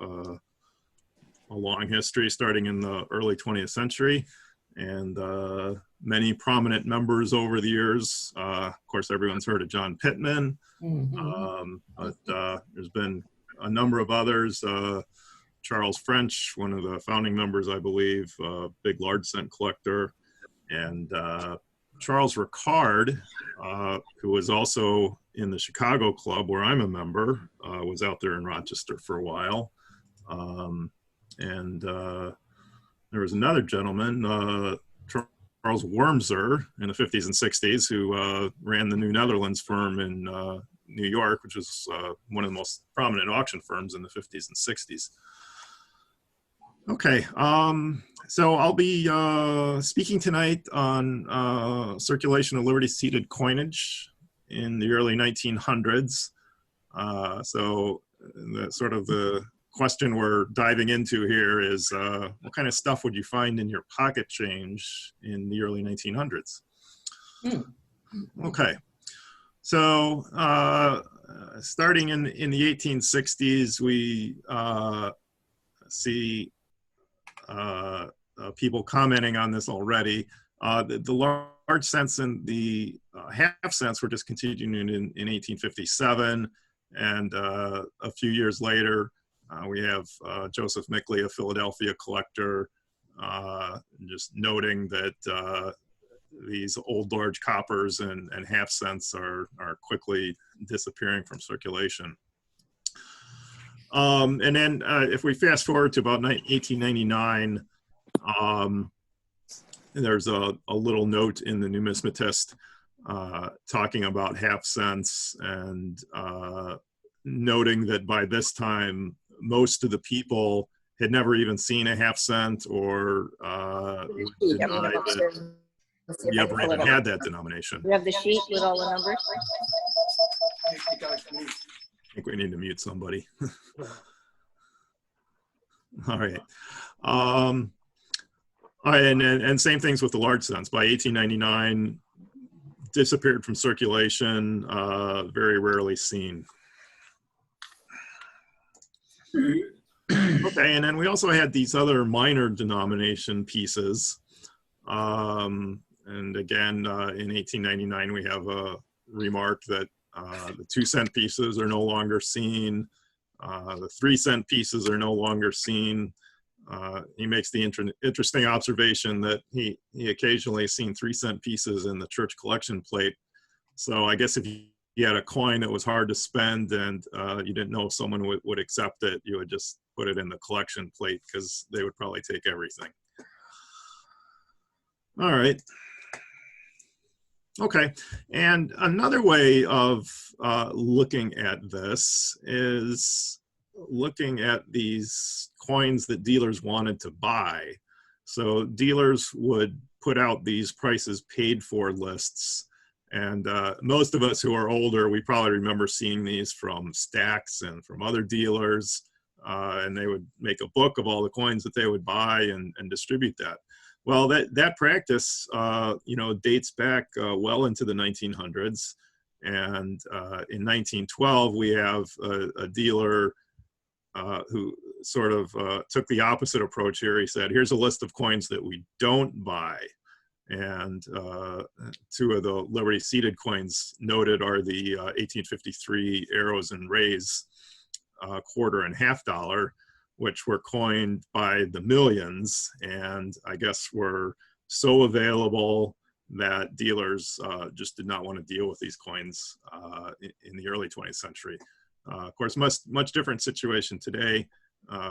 a long history starting in the early 20th century, and many prominent members over the years. Of course, everyone's heard of John Pittman, but there's been a number of others. Charles French, one of the founding members, I believe, big large cent collector, and Charles Ricard, who was also in the Chicago Club, where I'm a member, was out there in Rochester for a while. And there was another gentleman, Charles Wormser, in the 50s and 60s, who ran the New Netherlands firm in New York, which was one of the most prominent auction firms in the 50s and 60s. Okay, so I'll be speaking tonight on circulation of liberty-seated coinage in the early 1900s. So the question we're diving into here is what kind of stuff would you find in your pocket change in the early 1900s? Okay, so starting in the 1860s, we see people commenting on this already. The large cents and the half cents were discontinued in 1857, and a few years later, we have Joseph Mickley, a Philadelphia collector, just noting that these old large coppers and half cents are quickly disappearing from circulation. And then if we fast forward to about 1899, there's a little note in the Numismatist talking about half cents and noting that by this time, most of the people had never even seen a half cent or denied that we ever even had that denomination. We have the sheet with all the numbers. I think we need to mute somebody. All right. And same things with the large cents. By 1899, disappeared from circulation, very rarely seen. Okay, and then we also had these other minor denomination pieces. And again, in 1899, we have a remark that the 2-cent pieces are no longer seen. The 3-cent pieces are no longer seen. He makes the interesting observation that he occasionally has seen 3-cent pieces in the church collection plate. So I guess if you had a coin that was hard to spend and you didn't know if someone would accept it, you would just put it in the collection plate because they would probably take everything. All right. Okay, and another way of looking at this is looking at these coins that dealers wanted to buy. So dealers would put out these prices paid for lists, and most of us who are older, we probably remember seeing these from Stacks and from other dealers, and they would make a book of all the coins that they would buy and distribute that. Well, that practice, dates back well into the 1900s. And in 1912, we have a dealer who sort of took the opposite approach here. He said, here's a list of coins that we don't buy. And 2 of the Liberty-seated coins noted are the 1853 Arrows and Rays quarter and half dollar, which were coined by the millions, and I guess were so available that dealers just did not want to deal with these coins in the early 20th century. Of course, much different situation today.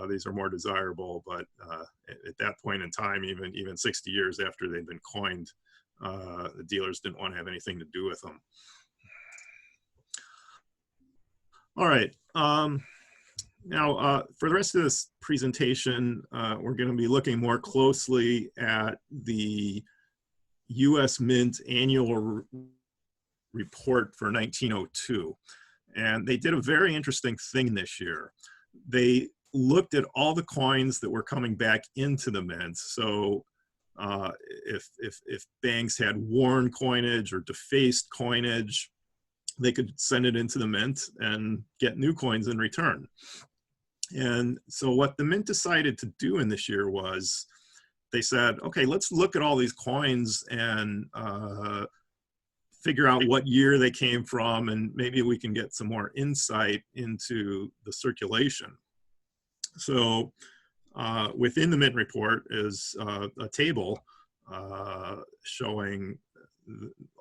These are more desirable, but at that point in time, even 60 years after they've been coined, the dealers didn't want to have anything to do with them. All right. Now, for the rest of this presentation, we're going to be looking more closely at the U.S. Mint annual report for 1902. And they did a very interesting thing this year. They looked at all the coins that were coming back into the mint. So if banks had worn coinage or defaced coinage, they could send it into the mint and get new coins in return. And so what the mint decided to do in this year was they said, okay, let's look at all these coins and figure out what year they came from, and maybe we can get some more insight into the circulation. So within the mint report is a table showing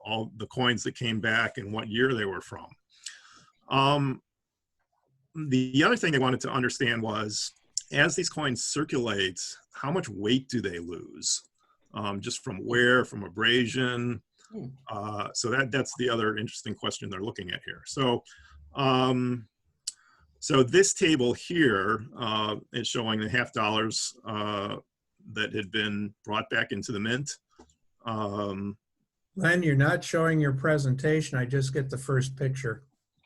all the coins that came back and what year they were from. The other thing they wanted to understand was, as these coins circulate, how much weight do they lose? Just from wear, from abrasion. So that's the other interesting question they're looking at here. So, so this table here is showing the half dollars that had been brought back into the mint. Len, you're not showing your presentation. I just get the first picture.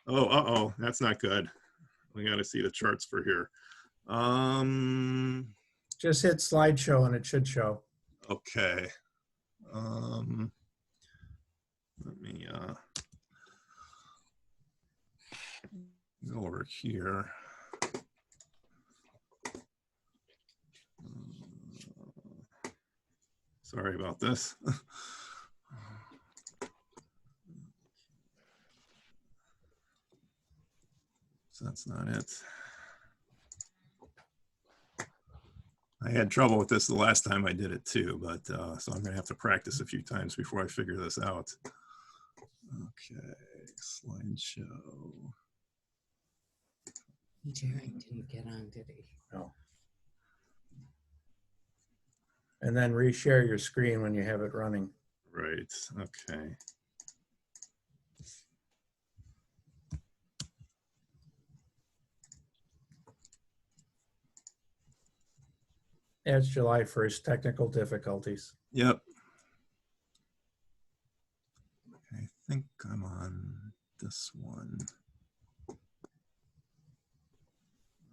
Oh, that's not good. We got to see the charts for here. Just hit slideshow and it should show. Okay. Let me go over here. Sorry about this. So that's not it. I had trouble with this the last time I did it too, but so I'm gonna have to practice a few times before I figure this out. Okay, slideshow. Jerry didn't get on, did he? No. And then reshare your screen when you have it running. Right, okay. It's July 1st, technical difficulties. Yep. I think I'm on this one.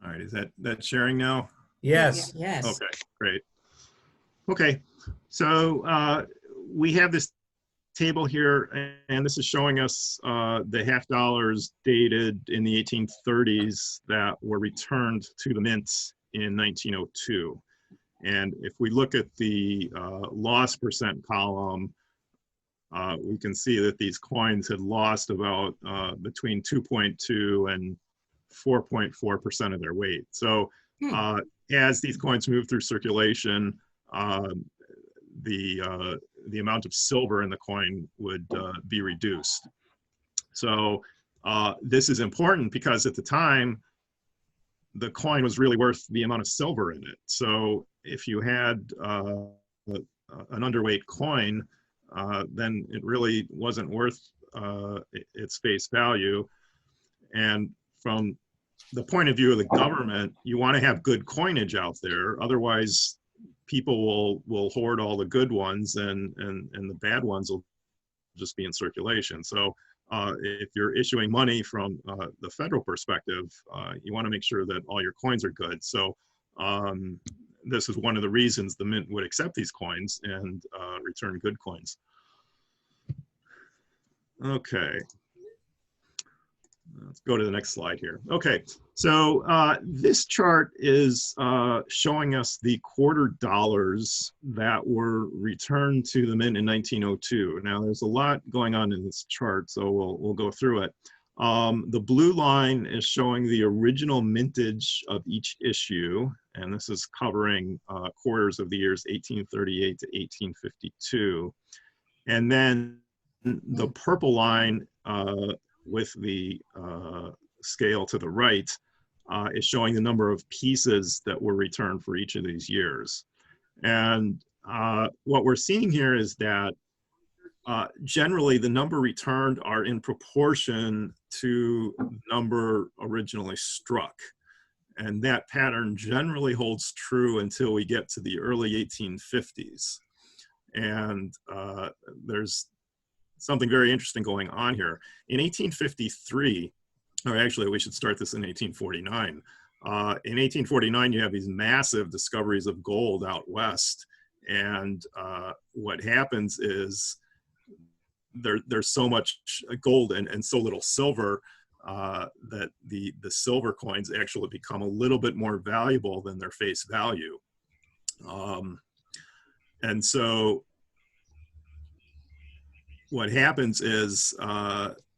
All right, is that sharing now? Yes. Yes. Okay, great. Okay, so we have this table here, and this is showing us the half dollars dated in the 1830s that were returned to the mint in 1902. And if we look at the loss percent column, we can see that these coins had lost about between 2.2 and 4.4% of their weight. So as these coins move through circulation, the amount of silver in the coin would be reduced. So this is important because at the time, the coin was really worth the amount of silver in it. So if you had an underweight coin, then it really wasn't worth its face value. And from the point of view of the government, you want to have good coinage out there. Otherwise, people will hoard all the good ones, and the bad ones will just be in circulation. So if you're issuing money from the federal perspective, you want to make sure that all your coins are good. So this is one of the reasons the mint would accept these coins and return good coins. Okay. Let's go to the next slide here. Okay, so this chart is showing us the quarter dollars that were returned to the mint in 1902. Now, there's a lot going on in this chart, so we'll go through it. The blue line is showing the original mintage of each issue, and this is covering quarters of the years 1838 to 1852. And then the purple line with the scale to the right is showing the number of pieces that were returned for each of these years. And what we're seeing here is that generally the number returned are in proportion to the number originally struck. And that pattern generally holds true until we get to the early 1850s. And there's something very interesting going on here. In 1853, or actually we should start this in 1849. In 1849, you have these massive discoveries of gold out west. And what happens is there's so much gold and so little silver that the silver coins actually become a little bit more valuable than their face value. And so what happens is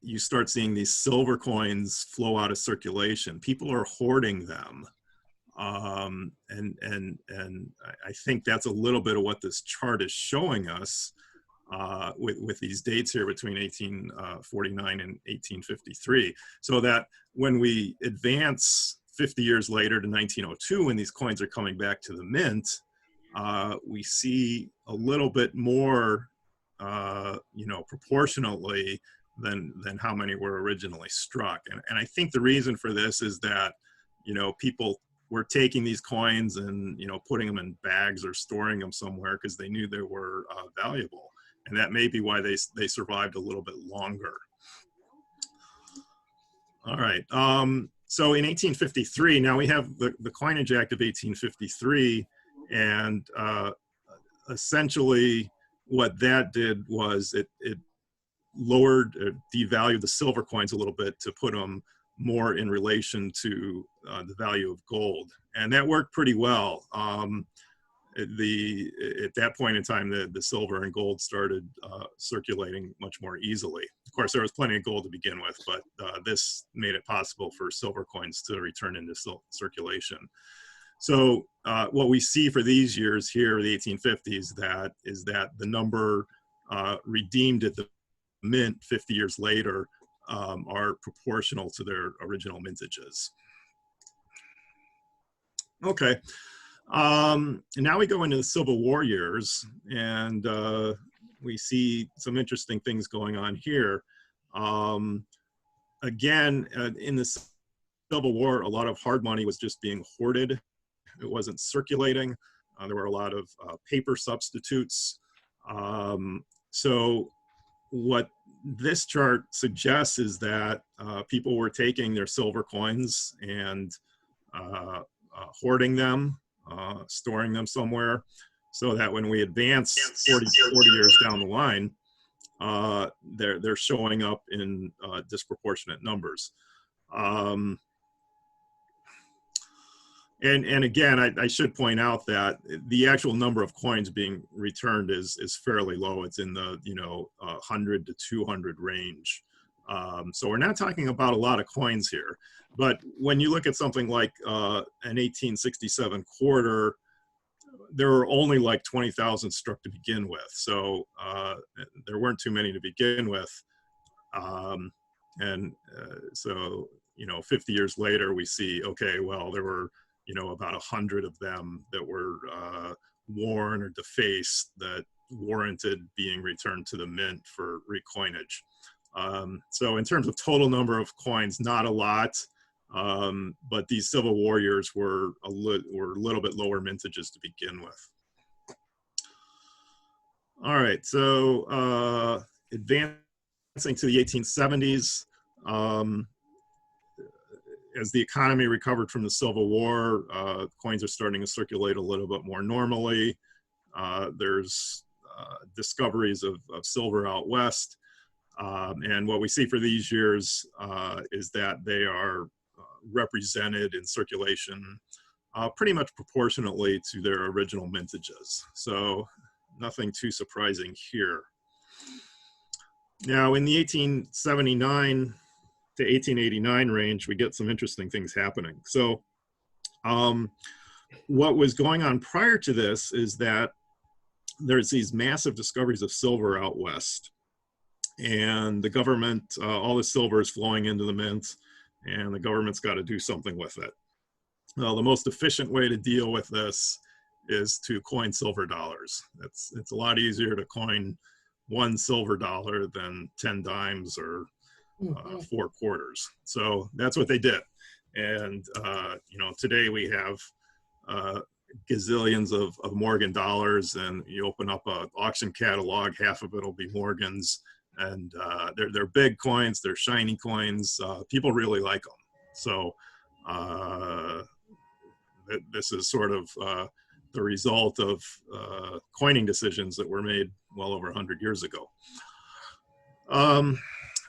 you start seeing these silver coins flow out of circulation. People are hoarding them. And I think that's a little bit of what this chart is showing us with these dates here between 1849 and 1853. So that when we advance 50 years later to 1902, when these coins are coming back to the mint, we see a little bit more, proportionately than how many were originally struck. And I think the reason for this is that, people were taking these coins and, putting them in bags or storing them somewhere because they knew they were valuable. And that may be why they survived a little bit longer. All right. So in 1853, now we have the Coinage Act of 1853, and essentially what that did was it lowered or devalued the silver coins a little bit to put them more in relation to the value of gold, and that worked pretty well. At that point in time, the silver and gold started circulating much more easily. Of course, there was plenty of gold to begin with, but this made it possible for silver coins to return into circulation. So what we see for these years here, the 1850s, is that the number redeemed at the mint 50 years later are proportional to their original mintages. Okay. And now we go into the Civil War years, and we see some interesting things going on here. Again, in the Civil War, a lot of hard money was just being hoarded. It wasn't circulating. There were a lot of paper substitutes. So what this chart suggests is that people were taking their silver coins and hoarding them, storing them somewhere, so that when we advance 40 years down the line, they're showing up in disproportionate numbers. And again, I should point out that the actual number of coins being returned is fairly low. It's in the 100 to 200 range. So we're not talking about a lot of coins here. But when you look at something like an 1867 quarter, there were only like 20,000 struck to begin with. So there weren't too many to begin with. So 50 years later, we see, okay, well, there were about 100 of them that were worn or defaced that warranted being returned to the mint for recoinage. So in terms of total number of coins, not a lot, but these Civil War years were a little bit lower mintages to begin with. All right, so advancing to the 1870s, as the economy recovered from the Civil War, coins are starting to circulate a little bit more normally. There's discoveries of silver out west. And what we see for these years is that they are represented in circulation pretty much proportionately to their original mintages. So nothing too surprising here. Now in the 1879 to 1889 range, we get some interesting things happening. So what was going on prior to this is that there's these massive discoveries of silver out west. And the government, all the silver is flowing into the mint, and the government's got to do something with it. Well, the most efficient way to deal with this is to coin silver dollars. It's a lot easier to coin one silver dollar than 10 dimes or 4 quarters. So that's what they did. And, today we have gazillions of Morgan dollars, and you open up an auction catalog, half of it will be Morgans. And they're big coins, they're shiny coins. People really like them. So this is sort of the result of coining decisions that were made well over 100 years ago.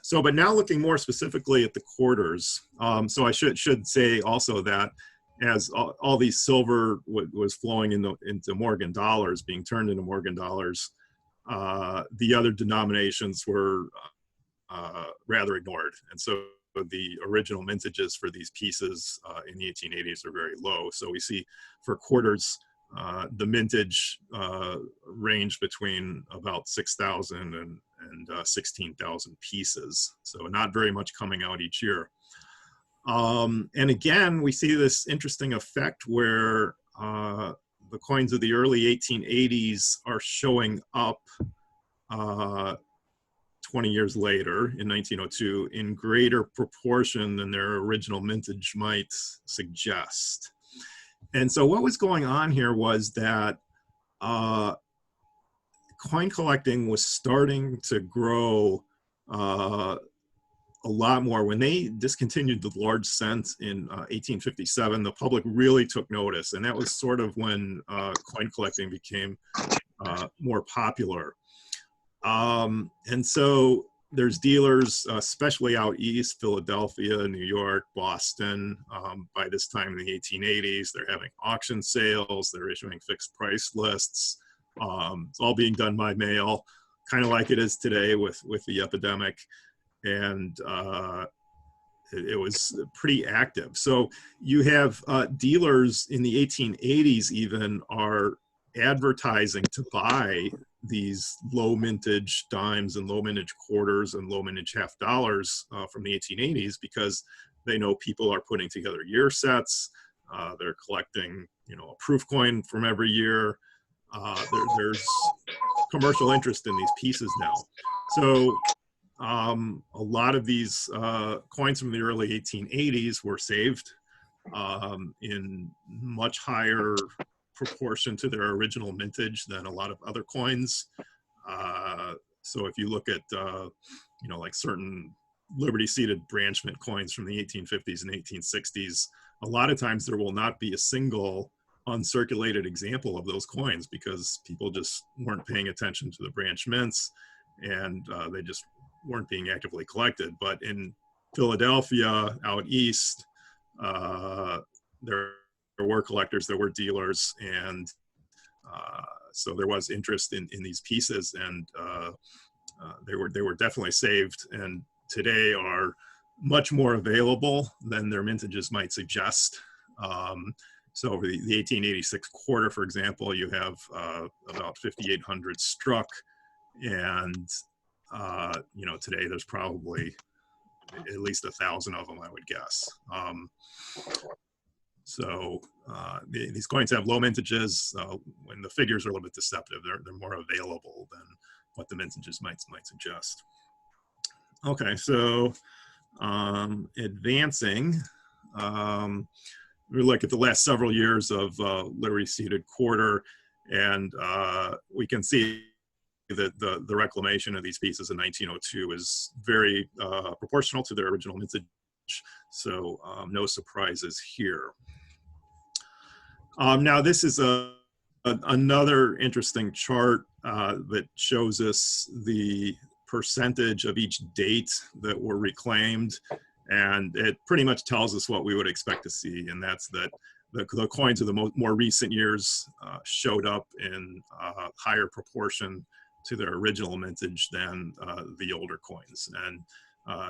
So, but now looking more specifically at the quarters, so I should say also that as all these silver was flowing into Morgan dollars, being turned into Morgan dollars, the other denominations were rather ignored. And so the original mintages for these pieces in the 1880s are very low. So we see for quarters, the mintage range between about 6,000 and 16,000 pieces. So not very much coming out each year. And again, we see this interesting effect where the coins of the early 1880s are showing up 20 years later in 1902 in greater proportion than their original mintage might suggest. And so what was going on here was that coin collecting was starting to grow a lot more. When they discontinued the large cent in 1857, the public really took notice, and that was sort of when coin collecting became more popular. And so there's dealers, especially out east, Philadelphia, New York, Boston. By this time in the 1880s, they're having auction sales, they're issuing fixed price lists. It's all being done by mail, kind of like it is today with the epidemic. And it was pretty active. So you have dealers in the 1880s even are advertising to buy these low mintage dimes and low mintage quarters and low mintage half dollars from the 1880s, because they know people are putting together year sets. They're collecting, a proof coin from every year. There's commercial interest in these pieces now. So a lot of these coins from the early 1880s were saved in much higher proportion to their original mintage than a lot of other coins. So if you look at, like certain Liberty-seated branch mint coins from the 1850s and 1860s, a lot of times there will not be a single uncirculated example of those coins because people just weren't paying attention to the branch mints, and they just weren't being actively collected. But in Philadelphia, out east, there were collectors, there were dealers, and so there was interest in these pieces, and they were definitely saved, and today are much more available than their mintages might suggest. So over the 1886 quarter, for example, you have about 5,800 struck, and today there's probably at least 1,000 of them, I would guess. So these coins have low mintages. When the figures are a little bit deceptive, they're more available than what the mintages might suggest. Okay, so advancing, we look at the last several years of Liberty-seated quarter, and we can see that the reclamation of these pieces in 1902 is very proportional to their original mintage, so no surprises here. Now this is another interesting chart that shows us the percentage of each date that were reclaimed, and it pretty much tells us what we would expect to see, and that's that the coins of the more recent years showed up in higher proportion to their original mintage than the older coins. And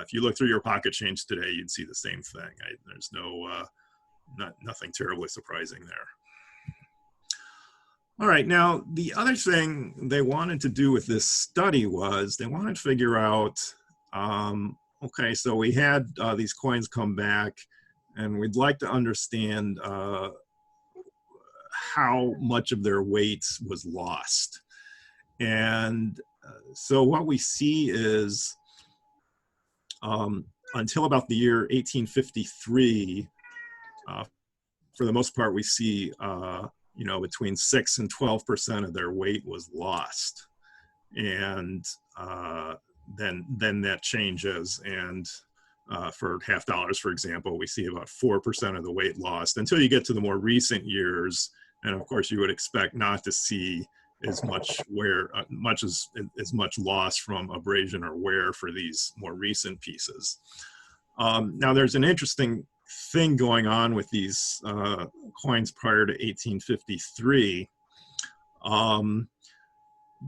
if you look through your pocket change today, you'd see the same thing. There's nothing terribly surprising there. All right, now the other thing they wanted to do with this study was they wanted to figure out, okay, so we had these coins come back, and we'd like to understand how much of their weight was lost. And so what we see is until about the year 1853, for the most part, we see between 6 and 12% of their weight was lost, and then that changes. And for half dollars, for example, we see about 4% of the weight lost until you get to the more recent years. And of course, you would expect not to see as much wear, as much loss from abrasion or wear for these more recent pieces. Now, there's an interesting thing going on with these coins prior to 1853.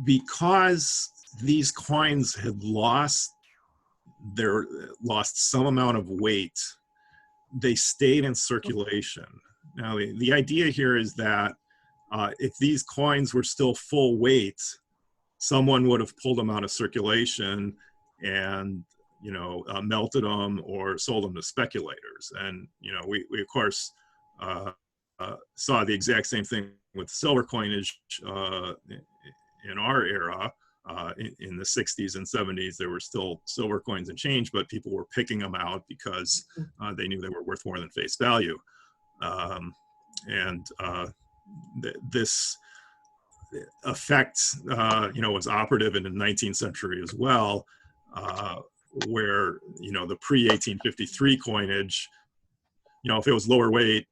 Because these coins had lost some amount of weight, they stayed in circulation. Now, the idea here is that if these coins were still full weight, someone would have pulled them out of circulation and melted them or sold them to speculators. And we of course saw the exact same thing with silver coinage in our era. In the 60s and 70s, there were still silver coins and change, but people were picking them out because they knew they were worth more than face value. This effect, was operative in the 19th century as well, where, the pre-1853 coinage, if it was lower weight,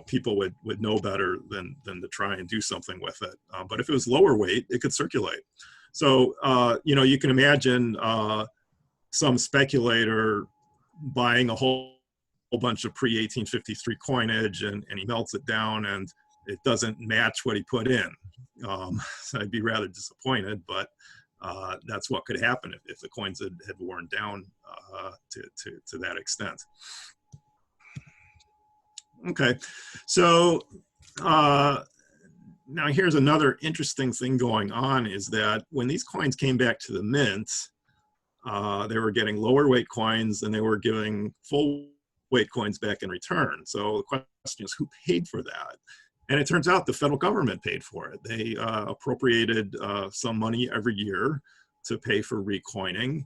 people would know better than to try and do something with it. But if it was lower weight, it could circulate. So, you can imagine some speculator buying a whole bunch of pre-1853 coinage and he melts it down and it doesn't match what he put in. So I'd be rather disappointed, but that's what could happen if the coins had worn down to that extent. Okay, so now here's another interesting thing going on, is that when these coins came back to the mint, they were getting lower weight coins and they were giving full weight coins back in return. So the question is, who paid for that? And it turns out the federal government paid for it. They appropriated some money every year to pay for recoining.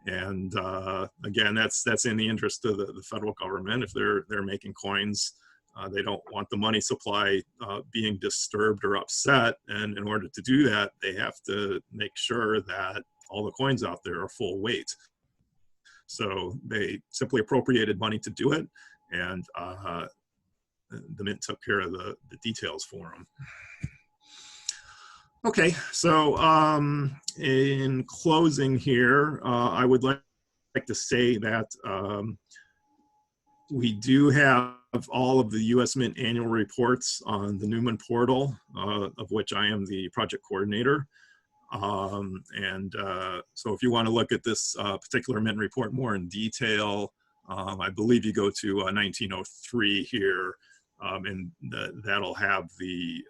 And again, that's in the interest of the federal government. If they're making coins, they don't want the money supply being disturbed or upset. And in order to do that, they have to make sure that all the coins out there are full weight. So they simply appropriated money to do it, and the mint took care of the details for them. Okay, so in closing here, I would like to say that we do have all of the U.S. Mint annual reports on the Newman portal, of which I am the project coordinator. So if you want to look at this particular Mint report more in detail, I believe you go to 1903 here, and that'll have the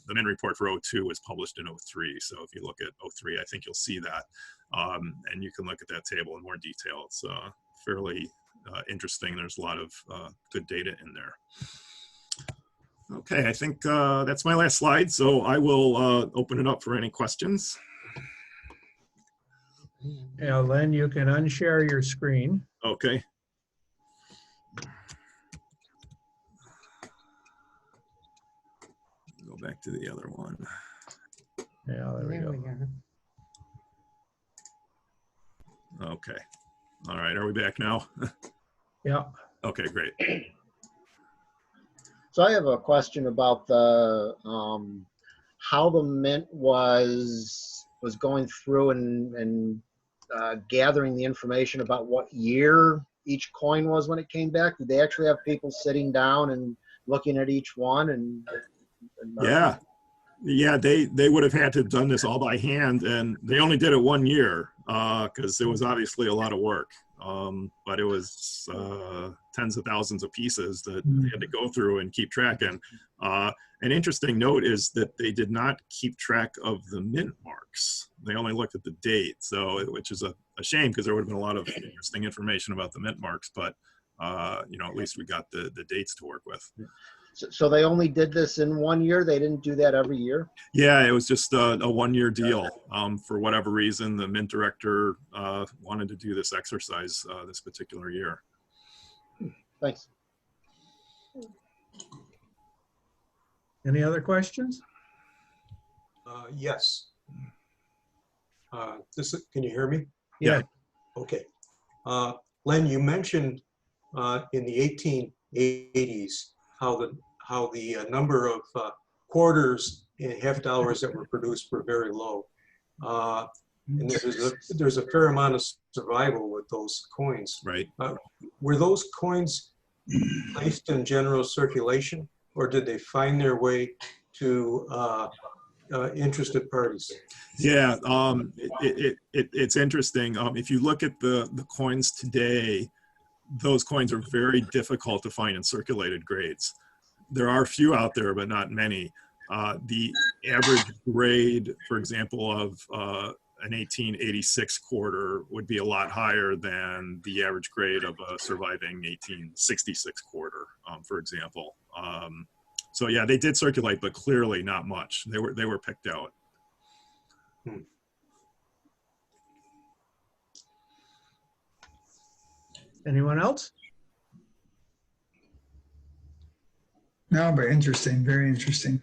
Mint report for 02 was published in 03. So if you look at 03, I think you'll see that. And you can look at that table in more detail. It's fairly interesting. There's a lot of good data in there. Okay, I think that's my last slide. So I will open it up for any questions. Yeah, Len, you can unshare your screen. Okay. Go back to the other one. Yeah, there we go. Okay. All right, are we back now? Yeah. Okay, great. So I have a question about the how the mint was going through and gathering the information about what year each coin was when it came back. Did they actually have people sitting down and looking at each one and Yeah, they would have had to have done this all by hand, and they only did it 1 year because it was obviously a lot of work. But it was tens of thousands of pieces that they had to go through and keep track. And an interesting note is that they did not keep track of the mint marks. They only looked at the date, which is a shame, because there would have been a lot of interesting information about the mint marks. But at least we got the dates to work with. So they only did this in 1 year? They didn't do that every year? Yeah, it was just a 1 year deal. For whatever reason, the mint director wanted to do this exercise this particular year. Thanks. Any other questions? Yes. Can you hear me? Yeah. Okay. Len, you mentioned in the 1880s how the number of quarters and half dollars that were produced were very low. And there's a fair amount of survival with those coins. Right. Were those coins placed in general circulation, or did they find their way to interested parties? Yeah, it's interesting. If you look at the coins today, those coins are very difficult to find in circulated grades. There are a few out there, but not many. The average grade, for example, of an 1886 quarter would be a lot higher than the average grade of a surviving 1866 quarter, for example. So yeah, they did circulate, but clearly not much. They were picked out. Anyone else? No, but interesting, very interesting.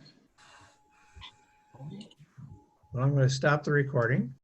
Well, I'm going to stop the recording.